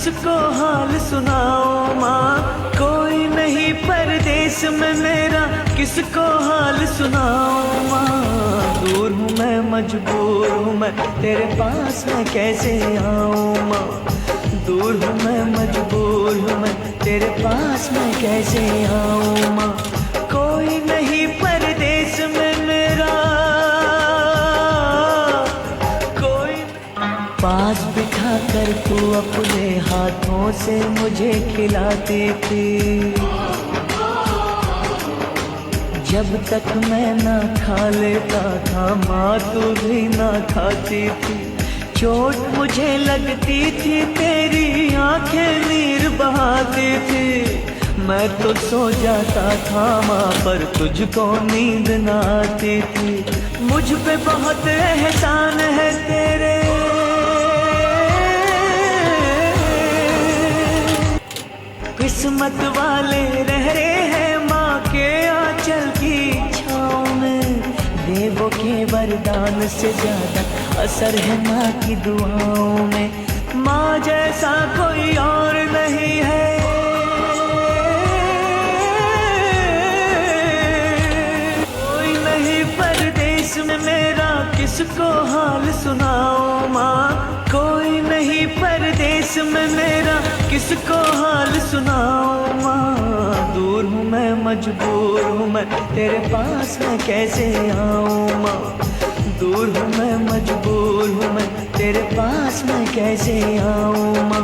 किसको हाल सुनाऊं माँ, कोई नहीं परदेश में मेरा, किसको हाल सुनाऊं माँ। दूर हूँ मैं, मजबूर हूँ मैं, तेरे पास मैं कैसे आऊँ माँ। दूर हूँ मैं, मजबूर हूँ मैं, तेरे पास मैं कैसे आऊँ माँ। कोई नहीं परदेश में मेरा, कोई पास बिठा कर तू अपने हाथों से मुझे खिलाती थी। जब तक मैं ना खा लेता था माँ तू भी ना खाती थी। चोट मुझे लगती थी तेरी आंखें नीर बहाती थी। मैं तो सो जाता था माँ पर तुझको नींद ना आती थी। मुझ पे बहुत एहसान है तेरे, किस्मत वाले रह रहे हैं माँ के आंचल की छाँव में। देवों के वरदान से ज्यादा असर है माँ की दुआओं में। माँ जैसा कोई और नहीं है, कोई नहीं परदेश में मेरा, किसको हाल सुनाऊं माँ। कोई नहीं परदेश में मेरा, किसको हाल सुनाऊं माँ। दूर हूँ मैं, मजबूर हूँ मैं, तेरे पास मैं कैसे आऊँ माँ। दूर हूँ मैं, मजबूर हूँ मैं, तेरे पास मैं कैसे आऊँ माँ।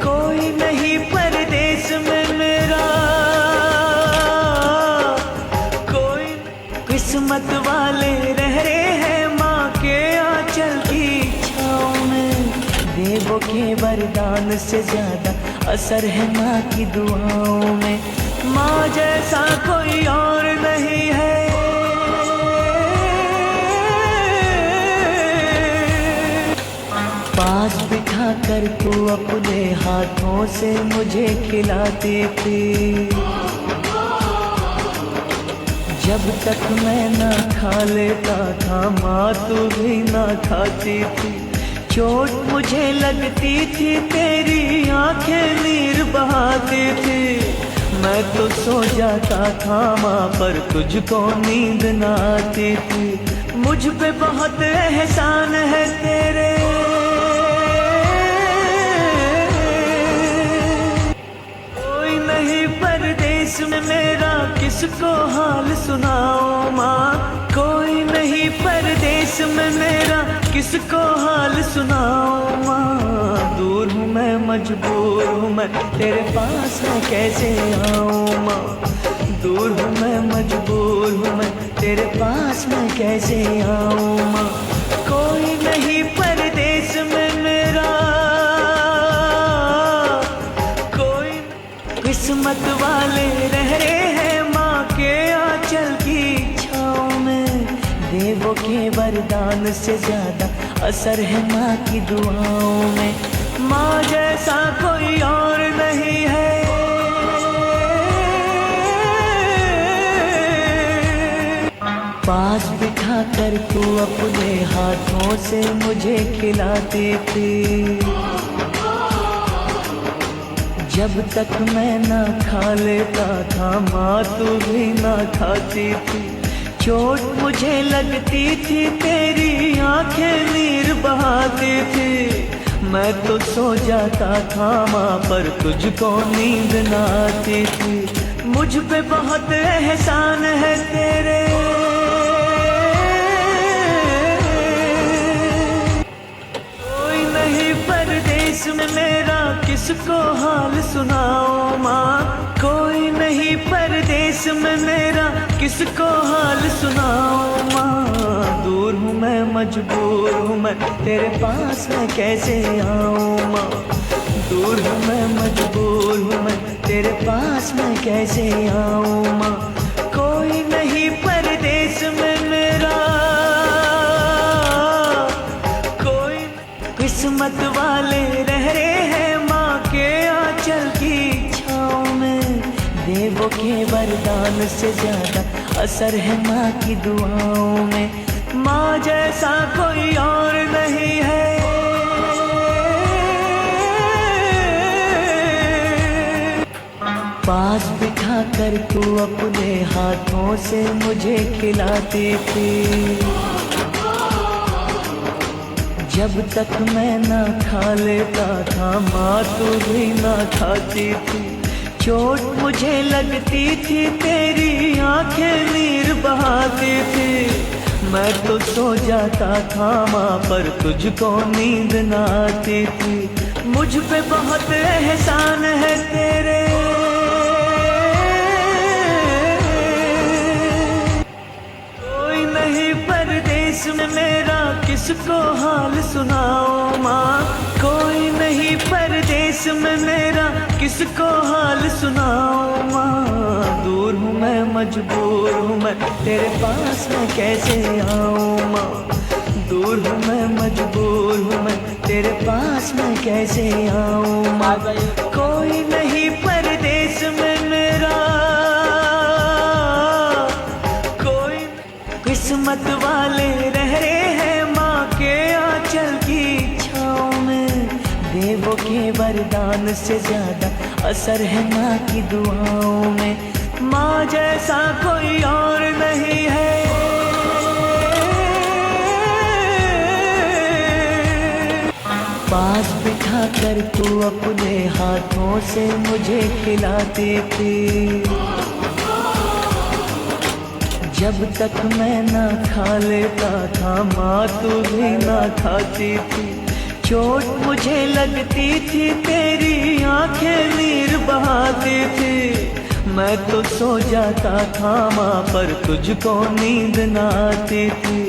कोई नहीं परदेश में मेरा, कोई किस्मत वाले रह रहे हैं माँ के आंचल की छाँव में। देवों के वरदान से ज्यादा असर है माँ की दुआओं में। माँ जैसा कोई और नहीं है, पास बिठा कर तू अपने हाथों से मुझे खिलाती थी। जब तक मैं ना खा लेता था माँ तू भी ना खाती थी। चोट मुझे लगती थी तेरी आंखें नीर बहाती थी। मैं तो सो जाता था माँ पर तुझको नींद ना आती थी। मुझ पे बहुत एहसान है तेरे, कोई नहीं परदेश में मेरा, किसको हाल सुनाऊं माँ। कोई नहीं परदेश में मेरा, किसको हाल सुनाऊं माँ। दूर हूँ मैं, मजबूर हूँ मैं, तेरे पास मैं कैसे आऊँ माँ। दूर हूँ मैं, मजबूर हूँ मैं, तेरे पास मैं कैसे आऊँ माँ। कोई नहीं परदेश में मेरा, कोई किस्मत वाले रह रहे हैं माँ के आंचल की छाँव में। देवों के वरदान से ज्यादा असर है माँ की दुआओं में। माँ जैसा कोई और नहीं है, पास बिठा कर तू अपने हाथों से मुझे खिलाती थी। जब तक मैं ना खा लेता था माँ तू भी ना खाती थी। चोट मुझे लगती थी तेरी आंखें नीर बहाती थी। मैं तो सो जाता था माँ पर तुझको नींद ना आती थी। मुझ पे बहुत एहसान है तेरे, कोई नहीं परदेश में मेरा, किसको हाल सुनाऊं माँ। कोई नहीं परदेश में मेरा, किसको हाल सुनाऊं माँ। दूर हूँ मैं, मजबूर हूँ मैं, तेरे पास मैं कैसे आऊँ माँ। दूर हूँ मैं, मजबूर हूँ मैं, तेरे पास मैं कैसे आऊँ माँ। कोई नहीं परदेश में मेरा, कोई किस्मत वाले रह रहे हैं माँ के आंचल की छाँव में। देवों के वरदान से ज्यादा असर है माँ की दुआओं में। माँ जैसा कोई और नहीं है, कर तू अपने हाथों से मुझे खिलाती थी। जब तक मैं ना खा लेता था माँ तू भी ना खाती थी। चोट मुझे लगती थी तेरी आंखें नीर बहाती थी। मैं तो सो जाता था माँ पर तुझको नींद ना आती थी। मुझ पे बहुत एहसान है तेरे, कोई नहीं परदेश में मेरा किसको हाल सुनाओ माँ। कोई नहीं परदेश में मेरा किसको हाल सुनाओ माँ। दूर हूँ मैं मजबूर हूँ मैं तेरे पास मैं कैसे आऊँ माँ। दूर हूँ मैं मजबूर हूँ मैं तेरे पास मैं कैसे आऊँ माँ। कोई नहीं परदेश में मेरा, कोई किस्मत वाले रह रहे हैं माँ के आंचल की छाँव में। देवों के वरदान से ज्यादा असर है माँ की दुआओं में। माँ जैसा कोई और नहीं है, पास बिठा कर तू अपने हाथों से मुझे खिलाती थी। जब तक मैं ना खा लेता था माँ तू भी ना खाती थी। चोट मुझे लगती थी तेरी आंखें नीर बहाती थी। मैं तो सो जाता था माँ पर तुझको नींद ना आती थी।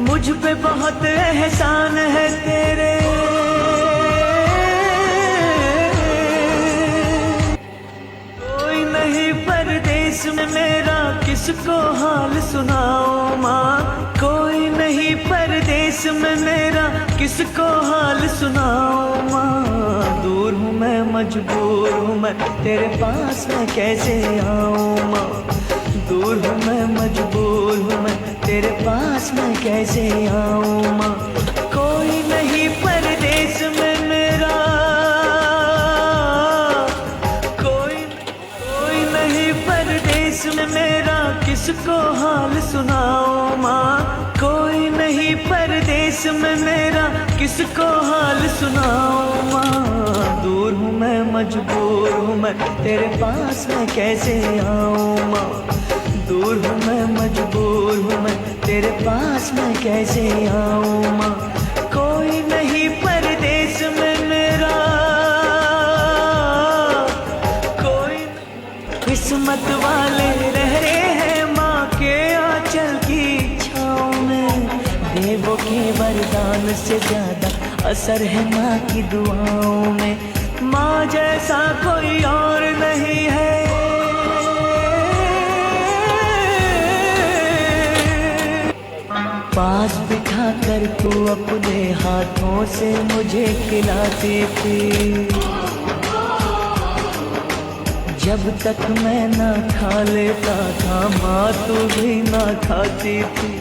मुझ पे बहुत एहसान है तेरे, कोई नहीं परदेश में मेरा किसको हाल सुनाओ माँ। कोई नहीं परदेश में मेरा किसको हाल सुनाओ माँ। दूर हूँ मैं मजबूर हूँ मैं तेरे पास मैं कैसे आऊँ माँ। दूर हूँ मैं मजबूर हूँ मैं तेरे पास मैं कैसे आऊँ माँ। कोई नहीं परदेश में मेरा, कोई नहीं परदेश में मेरा किसको हाल सुनाओ माँ। कोई नहीं परदेश में मेरा किसको हाल सुनाओ माँ। दूर हूँ मैं मजबूर हूँ मैं तेरे पास मैं कैसे आऊँ माँ। दूर हूँ मैं मजबूर हूँ मैं तेरे पास मैं कैसे आऊँ माँ। कोई नहीं परदेश में मेरा, कोई किस्मत वाले रह रहे हैं माँ के आंचल की छाँव में। देवों के वरदान से ज्यादा असर है माँ की दुआओं में। माँ जैसा कोई और नहीं है, पास बिठा कर तू अपने हाथों से मुझे खिलाती थी। जब तक मैं ना खा लेता था माँ तू भी ना खाती थी।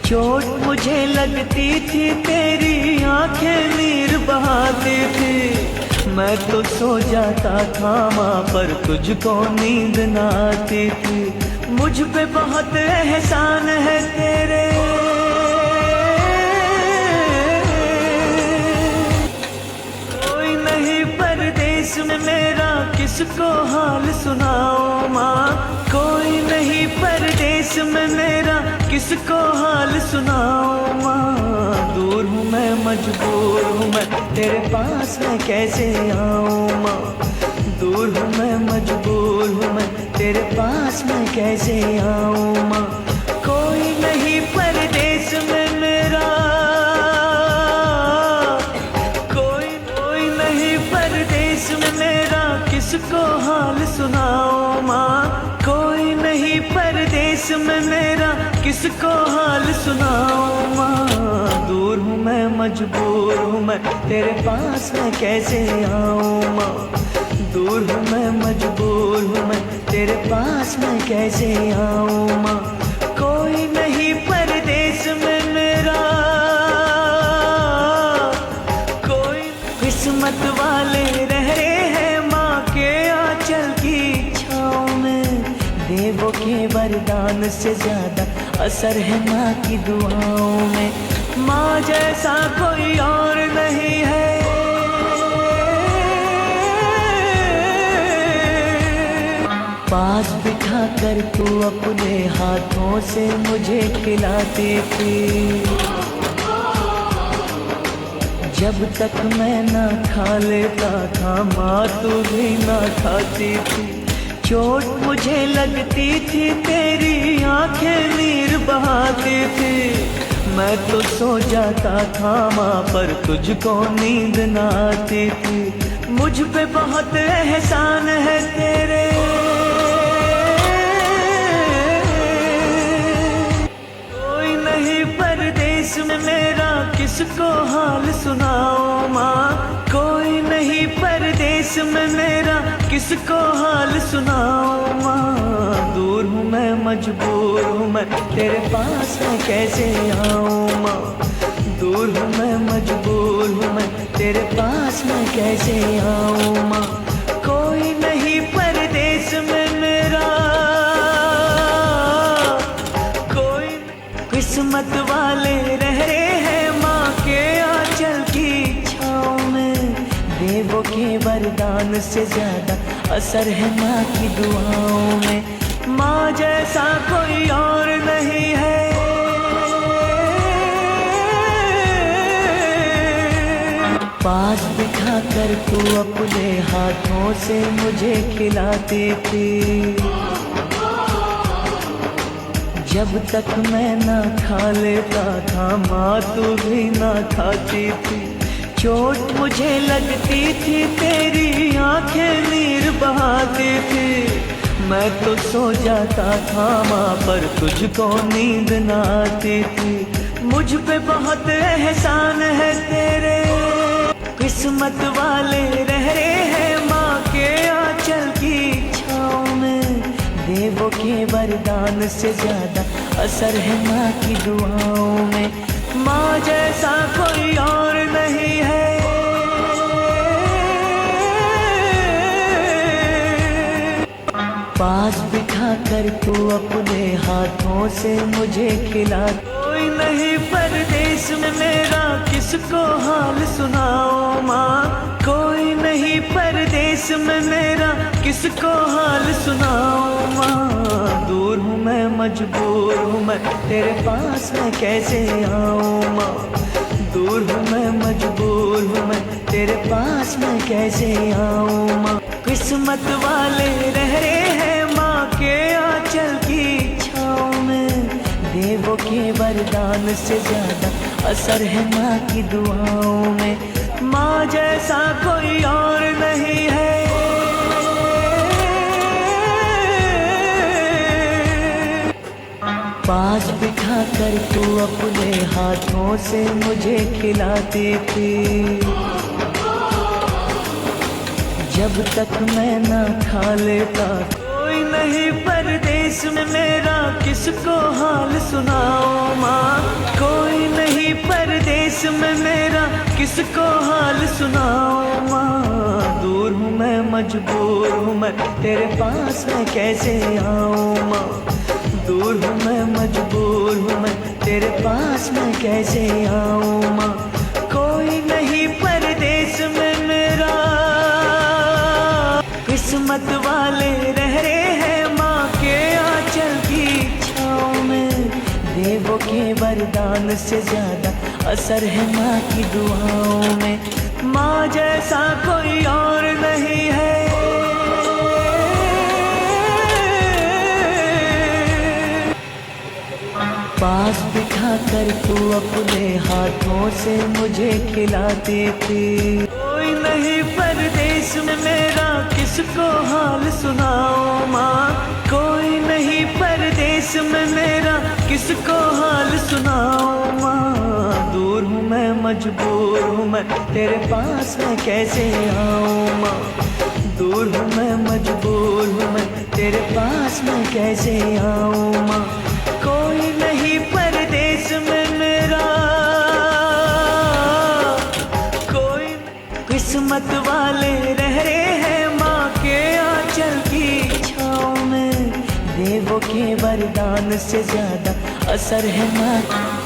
चोट मुझे लगती थी तेरी आंखें नीर बहाती थी। मैं तो सो जाता था माँ पर तुझको नींद ना आती थी। मुझ पे बहुत एहसान है तेरे, कोई नहीं परदेश में मेरा किसको हाल सुनाओ माँ। कोई नहीं परदेश में मेरा किसको हाल सुनाओ माँ। दूर हूँ मैं मजबूर हूँ मैं तेरे पास मैं कैसे आऊँ माँ। दूर हूँ मैं मजबूर हूँ मैं तेरे पास मैं कैसे आऊँ माँ। कोई नहीं परदेश में मेरा, कोई नहीं परदेश में मेरा किसको हाल सुनाओ माँ। कोई नहीं परदेश में मेरा किसको हाल सुनाओ माँ। दूर हूँ मैं मजबूर हूँ मैं तेरे पास मैं कैसे आऊँ माँ। दूर हूँ मैं मजबूर हूँ मैं तेरे पास मैं कैसे आऊँ माँ। कोई नहीं परदेश में मेरा, कोई किस्मत वाले रह रहे हैं माँ के आंचल की छाँव में। के वरदान से ज्यादा असर है माँ की दुआओं में। माँ जैसा कोई और नहीं है, पास बिठा कर तू अपने हाथों से मुझे खिलाती थी। जब तक मैं ना खा लेता था माँ तू भी ना खाती थी। चोट मुझे लगती थी तेरी आंखें नीर बहाती थी। मैं तो सो जाता था माँ पर तुझको नींद ना आती थी। मुझ पे बहुत एहसान है तेरे, कोई नहीं परदेस में मेरा किसको हाल सुनाओ माँ। कोई नहीं परदेस में मेरा किसको हाल सुनाओ माँ। दूर हूँ मैं मजबूर हूँ मैं तेरे पास मैं कैसे आऊँ माँ। दूर हूँ मैं मजबूर हूँ मैं तेरे पास मैं कैसे आऊँ माँ। कोई नहीं परदेस में मेरा, कोई किस्मत वाले रह रहे हैं माँ के आंचल की छाँव में। देवों के वरदान से ज्यादा असर है माँ की दुआओं में। माँ जैसा कोई और नहीं है, पास बिठा कर तू अपने हाथों से मुझे खिलाती थी। जब तक मैं ना खा लेता था माँ तू भी ना खाती थी। चोट मुझे लगती थी तेरी आंखें नीर बहाती थी। मैं तो सो जाता था माँ पर तुझको नींद ना आती थी। मुझ पे बहुत एहसान है तेरे, किस्मत वाले रह रहे हैं माँ के आंचल की छाँव में। देवों के वरदान से ज्यादा असर है माँ की दुआओं में। माँ जैसा कोई और नहीं है, पास बिठा कर तू अपने हाथों से मुझे खिला। कोई नहीं परदेस में मेरा किसको हाल सुनाओ माँ। कोई नहीं परदेस में मेरा किसको हाल सुनाओ माँ। दूर हूँ मैं मजबूर हूँ मैं तेरे पास मैं कैसे आऊँ माँ। दूर हूँ मैं मजबूर हूँ मैं तेरे पास मैं कैसे आऊँ माँ। किस्मत वाले रह रहे हैं माँ के आंचल की छाँव में। देवों के वरदान से ज्यादा असर है माँ की दुआओं में। माँ जैसा कोई और नहीं है, पास बिठा कर तू अपने हाथों से मुझे खिलाती थी। जब तक मैं ना खा लेता, कोई नहीं परदेस में मेरा किसको हाल सुनाओ माँ। कोई नहीं परदेस में मेरा किसको हाल सुनाओ माँ। दूर हूँ मैं मजबूर हूँ मैं तेरे पास मैं कैसे आऊँ माँ। दूर हूँ मैं मजबूर हूँ मैं तेरे पास मैं कैसे आऊँ माँ। कोई नहीं परदेस में मेरा, किस्मत वाले रह रहे हैं माँ के आंचल की छाँव में। देवों के वरदान से ज्यादा असर है माँ की दुआओं में। माँ जैसा कोई और नहीं है, पास बिठा कर तू अपने हाथों से मुझे खिलाती थी। कोई नहीं परदेस में मेरा किसको हाल सुनाओ माँ। कोई नहीं परदेस में मेरा किसको हाल सुनाओ माँ। दूर हूँ मैं मजबूर हूँ मैं तेरे पास मैं कैसे आऊँ माँ। दूर हूँ मैं मजबूर हूँ मैं तेरे पास मैं कैसे आऊँ माँ। कोई नहीं परदेस में मेरा, कोई किस्मत वाले रह रहे हैं माँ के आंचल की छाँव में। देवों के वरदान से ज्यादा असर है माँ।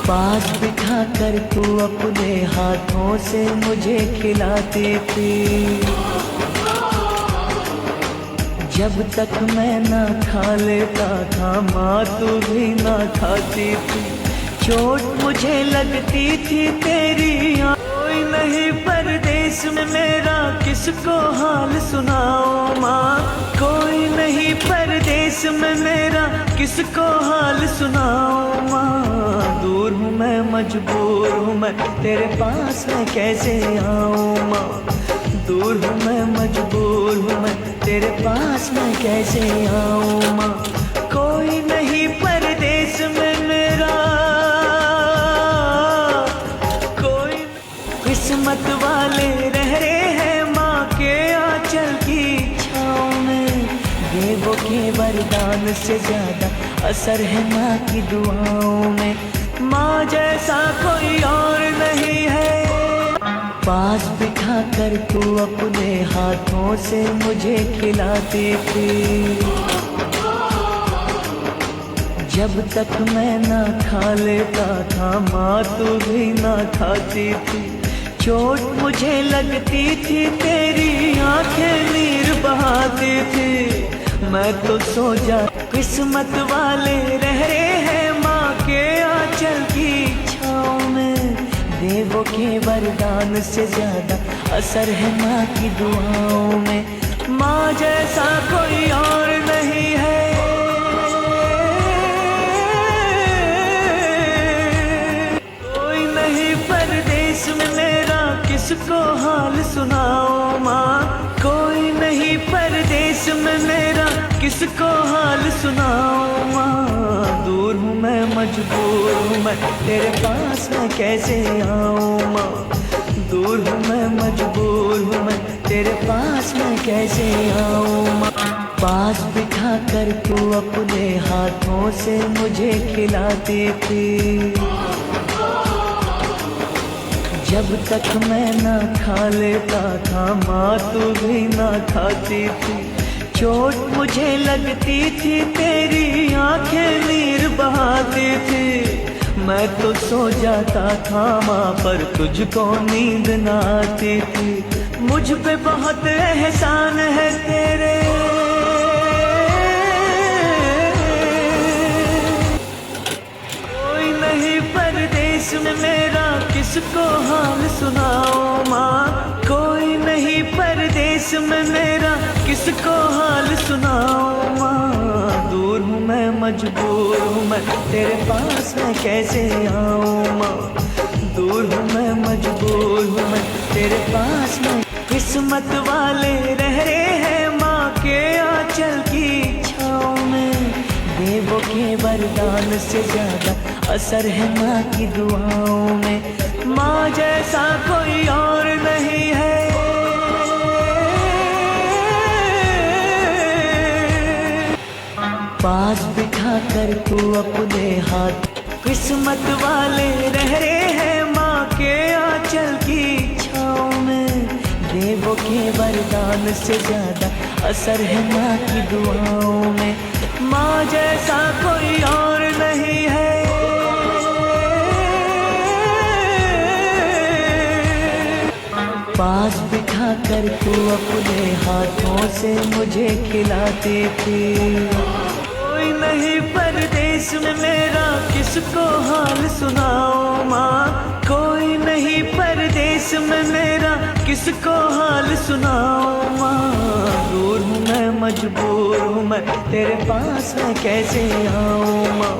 पास बिठा कर तू अपने हाथों से मुझे खिलाती थी। जब तक मैं ना खा लेता था माँ तू भी ना खाती थी। चोट मुझे लगती थी तेरी कोई नहीं परदेश में मेरा किसको हाल सुनाओ माँ। कोई नहीं परदेश में मेरा किसको हाल सुनाओ माँ। दूर हूँ मैं मजबूर हूँ मैं तेरे पास मैं कैसे आऊँ माँ। दूर हूँ मैं मजबूर हूँ मैं तेरे पास मैं कैसे आऊँ माँ। कोई नहीं परदेश में मेरा किस्मत वाले रह रहे हैं माँ के आंचल की छाँव में। देवों के वरदान से ज्यादा असर है माँ की दुआओं में। माँ जैसा कोई और नहीं है। पास बिठा कर तू अपने हाथों से मुझे खिलाती थी। जब तक मैं ना खा लेता था माँ तू भी ना खाती थी। चोट मुझे लगती थी तेरी आंखें नीर बहाती थी। मैं तो सो जा किस्मत वाले रह रहे हैं माँ के आंचल की छाँव में। देवों के वरदान से ज्यादा असर है माँ की दुआओं में। माँ जैसा कोई और नहीं है। कोई नहीं परदेश में मेरा किसको हाल सुनाओ माँ। कोई नहीं परदेश में मेरा किसको हाल सुनाओ माँ। दूर हूँ मैं मजबूर हूँ मैं तेरे पास मैं कैसे आऊँ माँ। दूर हूँ मैं मजबूर हूँ मैं तेरे पास मैं कैसे आऊँ माँ। पास बिठा कर तू अपने हाथों से मुझे खिलाती थी। जब तक मैं ना खा लेता था माँ तू भी ना खाती थी। चोट मुझे लगती थी तेरी आंखें नीर बहाती थी। मैं तो सो जाता था माँ पर तुझको नींद ना आती थी। मुझ पे बहुत एहसान है तेरे। कोई नहीं परदेश में मेरा किसको हाल सुनाओ माँ। कोई नहीं परदेश में मेरा किसको हाल सुनाओ माँ। दूर हूँ मैं मजबूर हूँ मैं तेरे पास मैं कैसे आऊँ माँ। दूर हूँ मैं मजबूर हूँ मैं तेरे पास मैं। किस्मत वाले रह रहे हैं माँ के आंचल की छाँव में। देवों के वरदान से ज्यादा असर है माँ की दुआओं में। माँ जैसा कोई और नहीं है। पास बिठा कर तू अपने हाथ किस्मत वाले रह रहे हैं माँ के आंचल की छाँव में। देवों के वरदान से ज्यादा असर है माँ की दुआओं में। माँ जैसा कोई और नहीं है। पास बिठा कर तू अपने हाथों से मुझे खिलाती थी। कोई नहीं परदेश में मेरा किसको हाल सुनाओ माँ। कोई नहीं परदेश में मेरा किसको हाल सुनाओ माँ। दूर हूँ मैं मजबूर हूँ मैं तेरे पास मैं कैसे आऊँ माँ।